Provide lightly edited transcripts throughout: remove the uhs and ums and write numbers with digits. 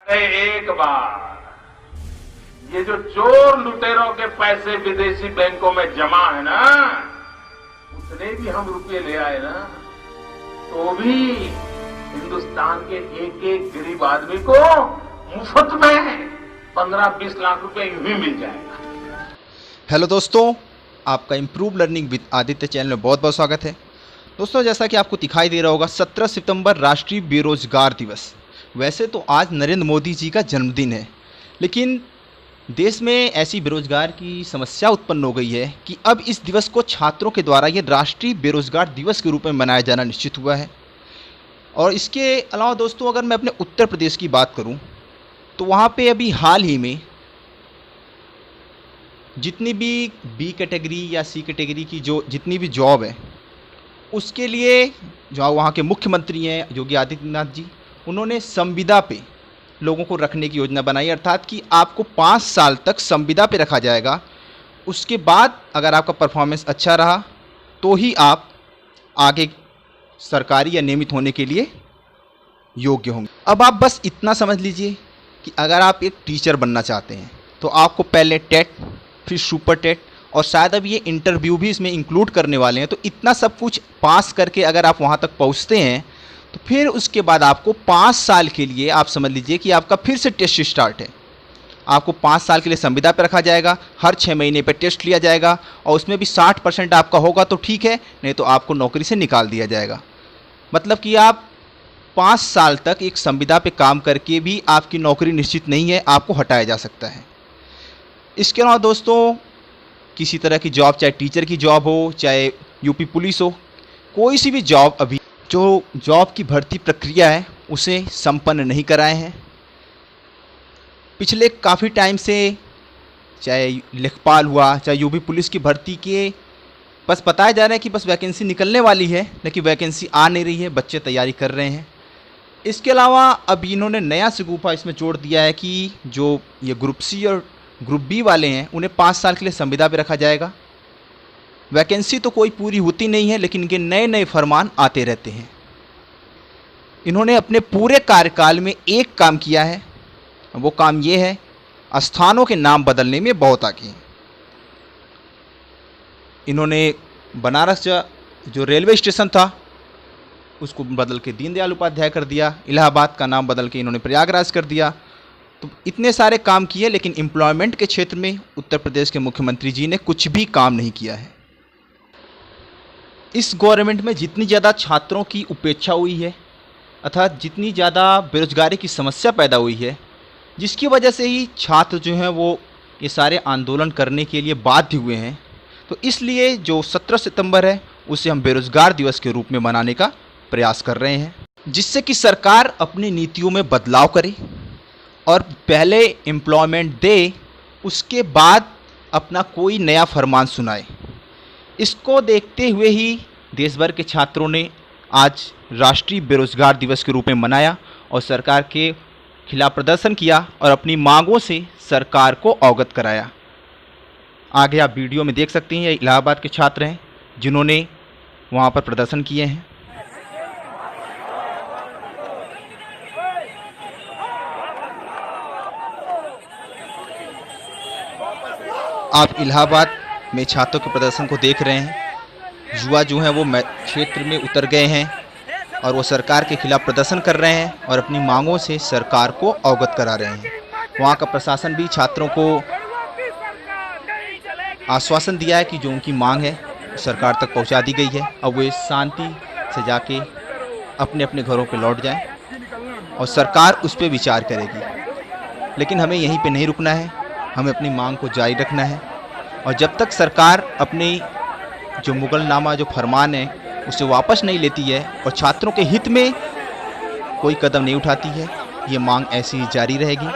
एक बार ये जो चोर लुटेरों के पैसे विदेशी बैंकों में जमा है ना, उतने भी हम रुपये ले आए ना, तो भी हिंदुस्तान के एक एक गरीब आदमी को मुफ्त में 15-20 लाख रुपए यूं ही मिल जाएगा। हेलो दोस्तों, आपका improve learning with Aditya channel में बहुत बहुत स्वागत है। दोस्तों, जैसा कि आपको दिखाई दे रहा होगा, 17 सितंबर राष्ट्रीय बेरोजगार दिवस। वैसे तो आज नरेंद्र मोदी जी का जन्मदिन है, लेकिन देश में ऐसी बेरोजगार की समस्या उत्पन्न हो गई है कि अब इस दिवस को छात्रों के द्वारा ये राष्ट्रीय बेरोजगार दिवस के रूप में मनाया जाना निश्चित हुआ है। और इसके अलावा दोस्तों, अगर मैं अपने उत्तर प्रदेश की बात करूं, तो वहाँ पे अभी हाल ही में जितनी भी बी कैटेगरी या सी कैटेगरी की जितनी भी जॉब है, उसके लिए जो वहाँ के मुख्यमंत्री हैं योगी आदित्यनाथ जी, उन्होंने संविदा पे लोगों को रखने की योजना बनाई। अर्थात कि आपको 5 साल तक संविदा पे रखा जाएगा। उसके बाद अगर आपका परफॉर्मेंस अच्छा रहा तो ही आप आगे सरकारी या नियमित होने के लिए योग्य होंगे। अब आप बस इतना समझ लीजिए कि अगर आप एक टीचर बनना चाहते हैं तो आपको पहले टेट, फिर सुपर टेट और शायद अब ये इंटरव्यू भी इसमें इंक्लूड करने वाले हैं। तो इतना सब कुछ पास करके अगर आप वहाँ तक पहुँचते हैं तो फिर उसके बाद आपको 5 साल के लिए, आप समझ लीजिए कि आपका फिर से टेस्ट स्टार्ट है। आपको 5 साल के लिए संविदा पर रखा जाएगा, हर 6 महीने पे टेस्ट लिया जाएगा और उसमें भी 60% आपका होगा तो ठीक है, नहीं तो आपको नौकरी से निकाल दिया जाएगा। मतलब कि आप 5 साल तक एक संविदा पे काम करके भी आपकी नौकरी निश्चित नहीं है, आपको हटाया जा सकता है। इसके अलावा दोस्तों, किसी तरह की जॉब, चाहे टीचर की जॉब हो, चाहे यूपी पुलिस हो, कोई सी भी जॉब, अभी जो जॉब की भर्ती प्रक्रिया है उसे संपन्न नहीं कराए हैं। पिछले काफ़ी टाइम से चाहे लेखपाल हुआ, चाहे यूपी पुलिस की भर्ती के बस बताया जा रहा है कि बस वैकेंसी निकलने वाली है, लेकिन वैकेंसी आ नहीं रही है, बच्चे तैयारी कर रहे हैं। इसके अलावा अब इन्होंने नया शगुफा इसमें जोड़ दिया है कि जो ये ग्रुप सी और ग्रुप बी वाले हैं, उन्हें 5 साल के लिए संविदा पे रखा जाएगा। वैकेंसी तो कोई पूरी होती नहीं है, लेकिन इनके नए नए फरमान आते रहते हैं। इन्होंने अपने पूरे कार्यकाल में एक काम किया है, वो काम ये है, स्थानों के नाम बदलने में बहुत आगे हैं। इन्होंने बनारस जो रेलवे स्टेशन था उसको बदल के दीनदयाल उपाध्याय कर दिया, इलाहाबाद का नाम बदल के इन्होंने प्रयागराज कर दिया। तो इतने सारे काम किए, लेकिन एम्प्लॉयमेंट के क्षेत्र में उत्तर प्रदेश के मुख्यमंत्री जी ने कुछ भी काम नहीं किया है। इस गवर्नमेंट में जितनी ज़्यादा छात्रों की उपेक्षा हुई है, अर्थात जितनी ज़्यादा बेरोजगारी की समस्या पैदा हुई है, जिसकी वजह से ही छात्र जो हैं वो ये सारे आंदोलन करने के लिए बाध्य हुए हैं। तो इसलिए जो 17 सितंबर है उसे हम बेरोजगार दिवस के रूप में मनाने का प्रयास कर रहे हैं, जिससे कि सरकार अपनी नीतियों में बदलाव करे और पहले एम्प्लॉयमेंट दे, उसके बाद अपना कोई नया फरमान सुनाए। इसको देखते हुए ही देश भर के छात्रों ने आज राष्ट्रीय बेरोजगार दिवस के रूप में मनाया और सरकार के खिलाफ प्रदर्शन किया और अपनी मांगों से सरकार को अवगत कराया। आगे आप वीडियो में देख सकते हैं, ये इलाहाबाद के छात्र हैं जिन्होंने वहाँ पर प्रदर्शन किए हैं। आप इलाहाबाद में छात्रों के प्रदर्शन को देख रहे हैं। युवा जो हैं वो क्षेत्र में उतर गए हैं और वो सरकार के खिलाफ प्रदर्शन कर रहे हैं और अपनी मांगों से सरकार को अवगत करा रहे हैं। वहाँ का प्रशासन भी छात्रों को आश्वासन दिया है कि जो उनकी मांग है सरकार तक पहुँचा दी गई है। अब वे शांति से जाके अपने अपने घरों पे लौट जाएं और सरकार उस पर विचार करेगी। लेकिन हमें यहीं पे नहीं रुकना है, हमें अपनी मांग को जारी रखना है। और जब तक सरकार अपनी जो मुगलनामा जो फरमान है उसे वापस नहीं लेती है और छात्रों के हित में कोई कदम नहीं उठाती है, ये मांग ऐसी ही जारी रहेगी।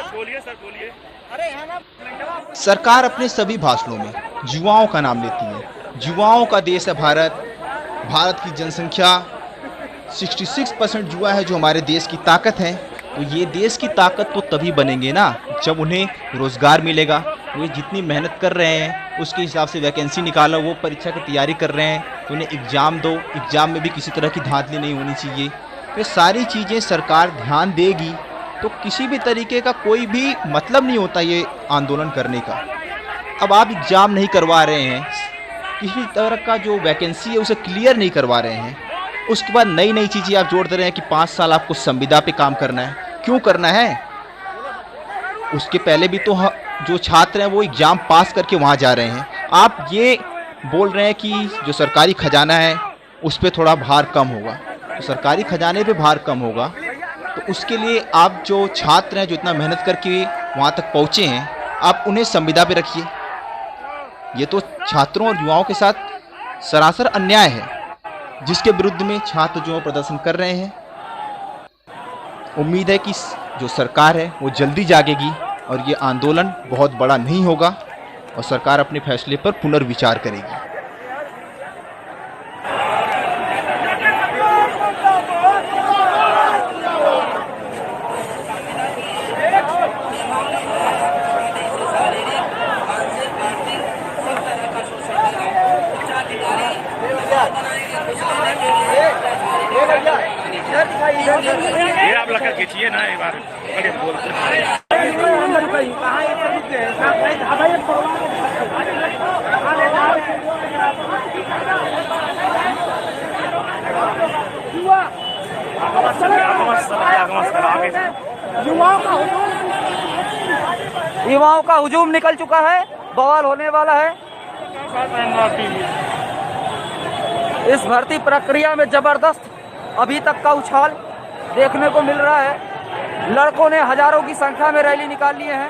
सरकार अपने सभी भाषणों में युवाओं का नाम लेती है। युवाओं का देश है भारत। भारत की जनसंख्या 66% युवा है, जो हमारे देश की ताकत है। तो ये देश की ताकत तो तभी बनेंगे ना जब उन्हें रोज़गार मिलेगा। वे जितनी मेहनत कर रहे हैं उसके हिसाब से वैकेंसी निकालो, वो परीक्षा की तैयारी कर रहे हैं तो उन्हें एग्ज़ाम दो। एग्ज़ाम में भी किसी तरह की धांधली नहीं होनी चाहिए। ये सारी चीज़ें सरकार ध्यान देगी तो किसी भी तरीके का कोई भी मतलब नहीं होता ये आंदोलन करने का। अब आप एग्ज़ाम नहीं करवा रहे हैं, किसी तरह का जो वैकेंसी है उसे क्लियर नहीं करवा रहे हैं, उसके बाद नई नई चीज़ें आप जोड़ दे रहे हैं कि 5 साल आपको संविदा पे काम करना है। क्यों करना है? उसके पहले भी तो जो छात्र हैं वो एग्ज़ाम पास करके वहाँ जा रहे हैं। आप ये बोल रहे हैं कि जो सरकारी खजाना है उस पर थोड़ा भार कम होगा, तो सरकारी खजाने पे भार कम होगा तो उसके लिए आप जो छात्र हैं जो इतना मेहनत करके वहाँ तक पहुँचे हैं, आप उन्हें संविदा पे रखिए। ये तो छात्रों और युवाओं के साथ सरासर अन्याय है, जिसके विरुद्ध में छात्र जो प्रदर्शन कर रहे हैं। उम्मीद है कि जो सरकार है वो जल्दी जागेगी और ये आंदोलन बहुत बड़ा नहीं होगा और सरकार अपने फैसले पर पुनर्विचार करेगी। ये आप लगा खींचिए ना एक बार युवाओं का हुजूम निकल चुका है, बवाल होने वाला है। इस भर्ती प्रक्रिया में जबरदस्त अभी तक का उछाल देखने को मिल रहा है। लड़कों ने हजारों की संख्या में रैली निकाल लिए हैं।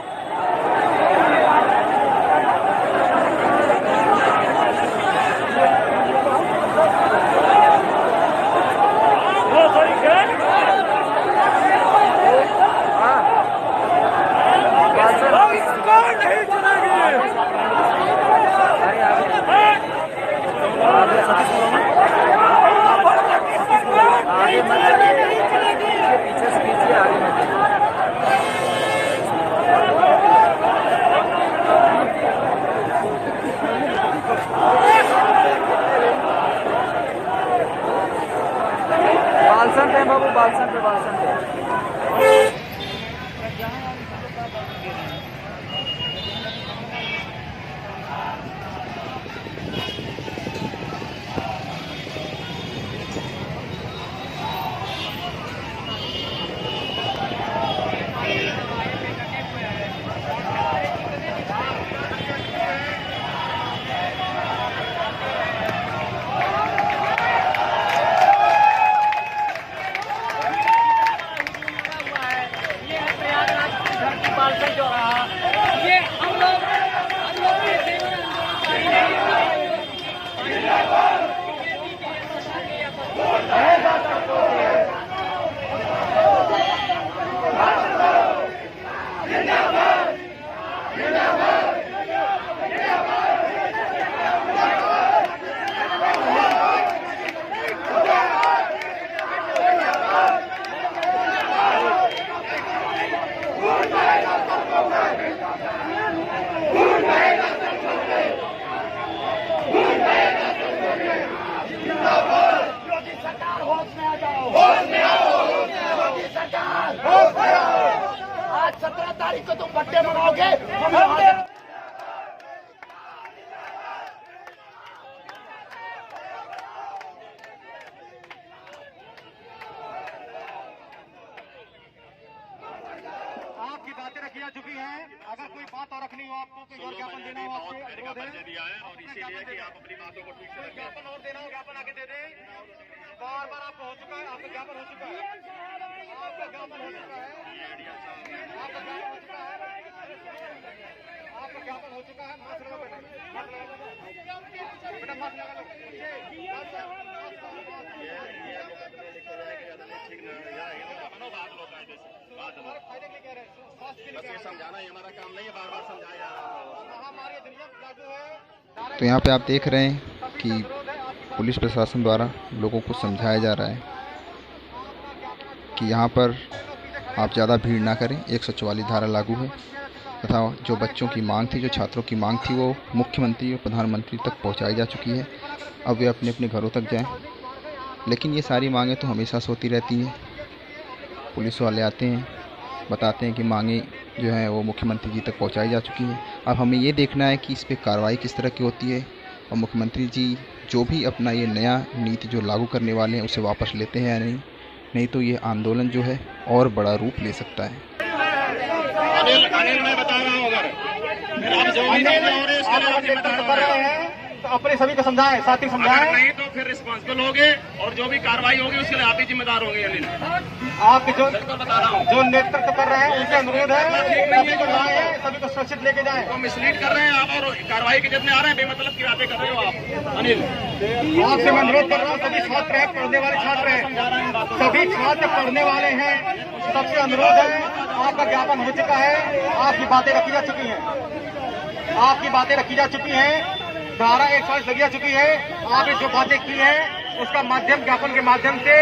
बालसन पे बाबू, बालसन पे। आज 17 तारीख को तुम बर्थडे मनाओगे। आपकी बातें रखी जा चुकी हैं। अगर कोई बात और रखनी हो आपको, कोई और ज्ञापन देना हो, आपसे अनुरोध है दिया है और इसीलिए कि आप अपनी बातों को ठीक से रखें। ज्ञापन और देना हो, ज्ञापन आके दे दें। बार बार आपको हो चुका है, आपका ज्ञापन हो चुका है, आपका ज्ञापन हो चुका है, आपका ज्ञापन हो चुका है, आपका ज्ञापन हो चुका है। मास्क लगाओ बेटा, मास्क लगाओ बेटा, मास्क लगा लो। हमारे फायदे के लिए कह रहे हैं, स्वास्थ्य के लिए कह रहे हैं। समझाना ही हमारा काम नहीं है, बार बार समझाया जा रहा है। महामारी दुनिया लागू है। तो यहाँ पे आप देख रहे हैं कि पुलिस प्रशासन द्वारा लोगों को समझाया जा रहा है कि यहाँ पर आप ज़्यादा भीड़ ना करें। 144 धारा लागू है तथा जो बच्चों की मांग थी, जो छात्रों की मांग थी, वो मुख्यमंत्री और प्रधानमंत्री तक पहुँचाई जा चुकी है। अब वे अपने अपने घरों तक जाएं। लेकिन ये सारी मांगें तो हमेशा से होती रहती हैं। पुलिस वाले आते हैं, बताते हैं कि मांगे जो है वो मुख्यमंत्री जी तक पहुंचाई जा चुकी हैं। अब हमें ये देखना है कि इस पर कार्रवाई किस तरह की होती है और मुख्यमंत्री जी जो भी अपना ये नया नीति जो लागू करने वाले हैं उसे वापस लेते हैं या नहीं तो ये आंदोलन जो है और बड़ा रूप ले सकता है। अनिल मैं बता रहा हूँ, अगर आप जो भी कर रहे हैं तो अपने सभी को समझाएं, साथी समझाएं, नहीं तो फिर रिस्पॉन्सिबल होंगे और जो भी कार्रवाई होगी उसके लिए आप ही जिम्मेदार होंगे। अनिल आप जो नेतृत्व कर रहे हैं उनसे अनुरोध है सभी को लाए, सभी को सुरक्षित लेके जाएं। तो मिसलीड कर रहे हैं आप और कार्रवाई के जितने आ रहे हैं बेमतलब की बातें कर रहे हो आप। अनिल आपसे मैं अनुरोध कर रहा हूँ, सभी छात्र हैं, पढ़ने वाले छात्र हैं, सभी छात्र पढ़ने वाले हैं, सबसे अनुरोध है, आपका ज्ञापन हो चुका है, आपकी बातें रखी जा चुकी हैं, आपकी बातें रखी जा चुकी हैं, धारा 140 लगी जा चुकी है, आपने जो बातें की हैं उसका माध्यम ज्ञापन के माध्यम से